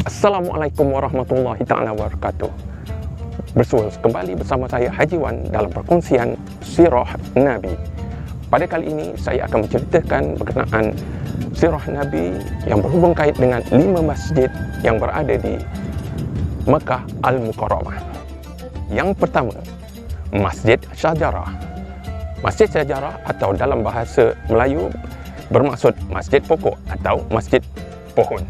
Assalamualaikum warahmatullahi taala wabarakatuh. Bersua kembali bersama saya Haji Wan dalam perkongsian Sirah Nabi. Pada kali ini saya akan menceritakan berkenaan Sirah Nabi yang berhubung kait dengan 5 masjid yang berada di Mekah Al-Mukarramah. Yang pertama, Masjid Syajarah. Masjid Syajarah atau dalam bahasa Melayu bermaksud masjid pokok atau masjid pohon.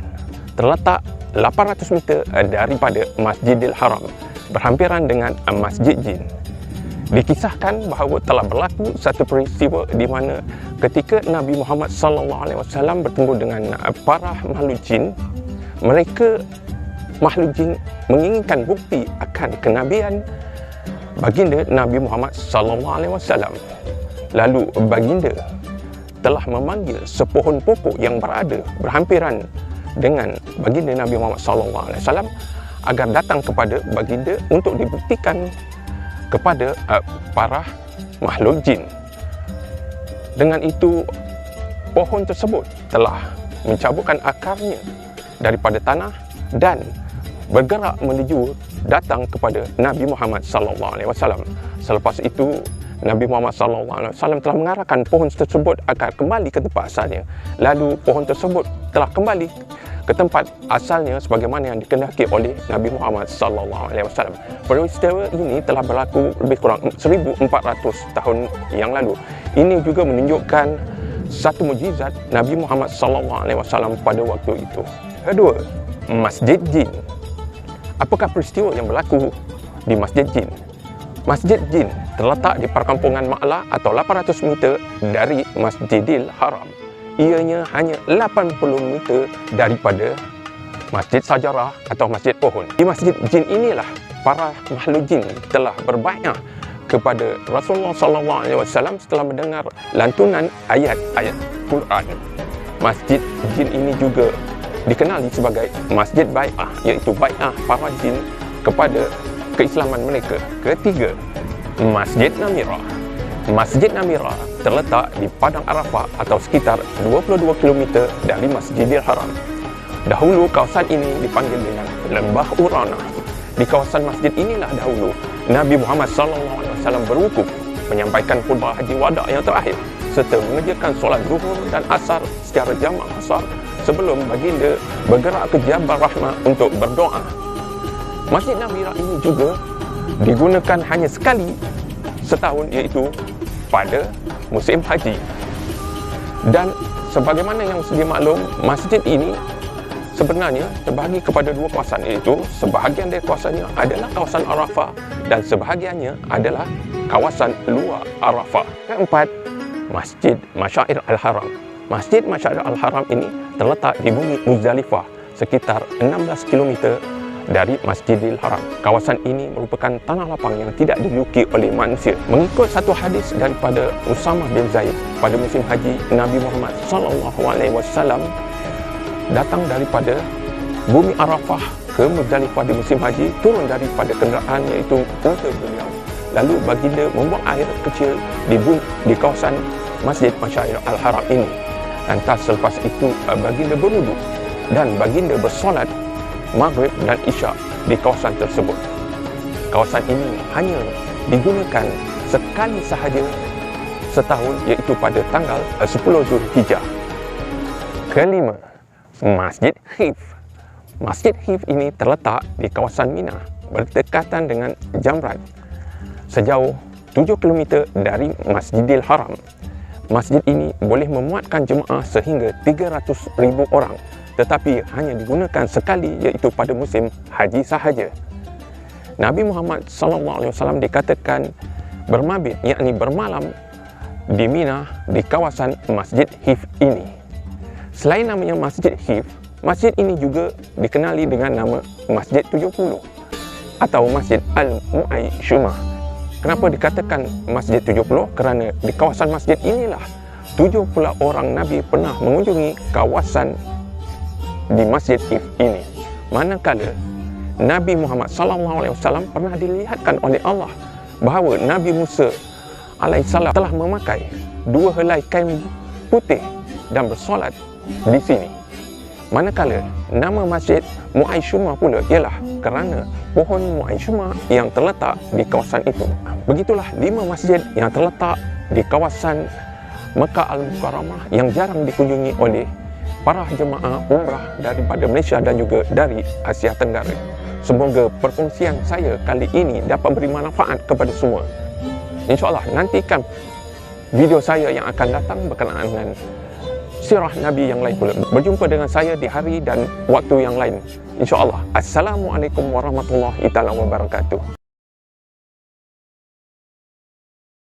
Terletak 800 meter daripada Masjidil Haram, berhampiran dengan Masjid Jin. Dikisahkan bahawa telah berlaku satu peristiwa di mana ketika Nabi Muhammad SAW bertemu dengan para makhluk jin, mereka makhluk jin menginginkan bukti akan kenabian baginda Nabi Muhammad SAW. Lalu baginda telah memanggil sepohon pokok yang berada berhampiran dengan baginda Nabi Muhammad SAW agar datang kepada baginda untuk dibuktikan kepada para makhluk jin. Dengan itu, pohon tersebut telah mencabutkan akarnya daripada tanah dan bergerak menuju datang kepada Nabi Muhammad SAW. Selepas itu, Nabi Muhammad SAW telah mengarahkan pohon tersebut agar kembali ke tempat asalnya. Lalu pohon tersebut telah kembali ke tempat asalnya sebagaimana yang dikehendaki oleh Nabi Muhammad SAW. Peristiwa ini telah berlaku lebih kurang 1400 tahun yang lalu. Ini juga menunjukkan satu mukjizat Nabi Muhammad SAW pada waktu itu. Kedua, Masjid Jin. Apakah peristiwa yang berlaku di Masjid Jin? Masjid Jin terletak di perkampungan Ma'la atau 800 meter dari Masjidil Haram. Ianya hanya 80 meter daripada Masjid Syajarah atau Masjid Pohon. Di Masjid Jin inilah para makhluk jin telah berbaiat kepada Rasulullah SAW setelah mendengar lantunan ayat-ayat Quran. Masjid Jin ini juga dikenali sebagai Masjid Bai'ah, iaitu bai'ah para jin kepada keislaman mereka. Ketiga, Masjid Namirah. Masjid Namirah terletak di Padang Arafah atau sekitar 22 km dari Masjidil Haram. Dahulu kawasan ini dipanggil dengan Lembah Urana. Di kawasan masjid inilah dahulu Nabi Muhammad SAW berwukuf, menyampaikan khutbah haji wada yang terakhir serta mengerjakan solat zuhur dan asar secara jamak asar sebelum baginda bergerak ke Jabal Rahmah untuk berdoa. Masjid Namirah ini juga digunakan hanya sekali setahun, iaitu pada musim haji. Dan sebagaimana yang sedia maklum, masjid ini sebenarnya terbahagi kepada dua kawasan, iaitu sebahagian dari kawasannya adalah kawasan Arafah dan sebahagiannya adalah kawasan luar Arafah. Keempat, Masjid Masyair Al-Haram. Masjid Masyair Al-Haram ini terletak di bumi Muzdalifah sekitar 16 km dari Masjidil Haram. Kawasan ini merupakan tanah lapang yang tidak diduduki oleh manusia. Mengikut satu hadis daripada Usamah bin Zaid, pada musim haji Nabi Muhammad SAW datang daripada bumi Arafah ke Muzdalifah di musim haji, turun daripada kenderaan iaitu unta beliau. Lalu baginda membuang air kecil di kawasan Masjid Masyair Al-Haram ini. Lantas selepas itu baginda berwuduk dan baginda bersolat Maghrib dan Isyak di kawasan tersebut. Kawasan ini hanya digunakan sekali sahaja setahun, iaitu pada tanggal 10 Zulhijjah. Kelima, Masjid Khif. Masjid Khif ini terletak di kawasan Mina, berdekatan dengan Jamrat, sejauh 7 km dari Masjidil Haram. Masjid ini boleh memuatkan jemaah sehingga 300,000 orang, tetapi hanya digunakan sekali, iaitu pada musim haji sahaja. Nabi Muhammad SAW dikatakan bermabit, yakni bermalam di Mina di kawasan Masjid Khif ini. Selain namanya Masjid Khif, masjid ini juga dikenali dengan nama Masjid 70 atau Masjid Al-Mu'ayshumah. Kenapa dikatakan Masjid 70? Kerana di kawasan masjid inilah 70 orang Nabi pernah mengunjungi kawasan di Masjid Khif ini. Manakala Nabi Muhammad SAW pernah dilihatkan oleh Allah bahawa Nabi Musa alaihissalam telah memakai 2 helai kain putih dan bersolat di sini. Manakala nama masjid Mu'aisyuma pula ialah kerana pohon Mu'aisyuma yang terletak di kawasan itu. Begitulah 5 masjid yang terletak di kawasan Mekah Al-Mukarramah yang jarang dikunjungi oleh para jemaah umrah daripada Malaysia dan juga dari Asia Tenggara. Semoga perkongsian saya kali ini dapat beri manfaat kepada semua. InsyaAllah nantikan video saya yang akan datang berkenaan dengan sirah Nabi yang lain pula. Berjumpa dengan saya di hari dan waktu yang lain, InsyaAllah. Assalamualaikum warahmatullahi wabarakatuh.